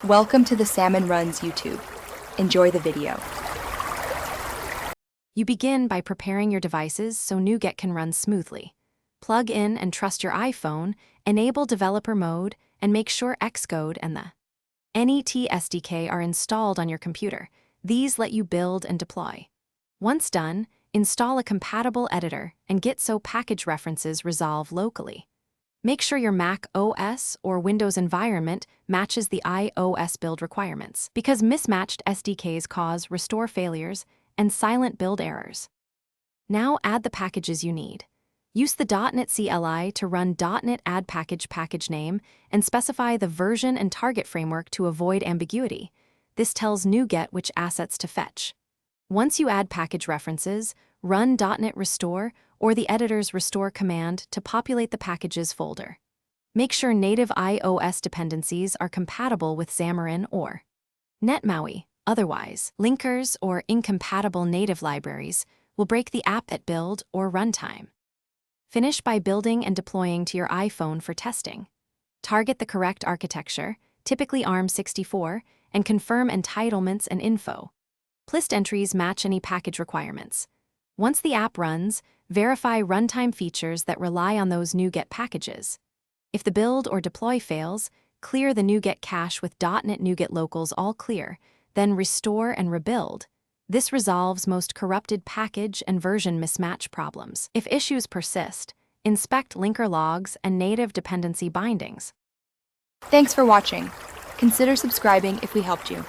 Welcome to the Salmon Runs YouTube. Enjoy the video. You begin by preparing your devices so Nuget can run smoothly. Plug in and trust your iPhone, enable developer mode, and make sure Xcode and the NET SDK are installed on your computer. These let you build and deploy. Once done, install a compatible editor and get so package references resolve locally. Make sure your Mac OS or Windows environment matches the iOS build requirements, because mismatched SDKs cause restore failures and silent build errors. Now add the packages you need. Use the .NET CLI to run .NET add package name and specify the version and target framework to avoid ambiguity. This tells Nuget which assets to fetch. Once you add package references, run .NET restore or the editor's restore command to populate the packages folder. Make sure native iOS dependencies are compatible with Xamarin or NetMAUI. Otherwise, linkers or incompatible native libraries will break the app at build or runtime. Finish by building and deploying to your iPhone for testing. Target the correct architecture, typically ARM64, and confirm entitlements and info. List entries match any package requirements. Once the app runs, verify runtime features that rely on those Nuget packages. If the build or deploy fails, clear the Nuget cache with .NET Nuget locals all clear, then restore and rebuild. This resolves most corrupted package and version mismatch problems. If issues persist, inspect linker logs and native dependency bindings. Thanks for watching. Consider subscribing if we helped you.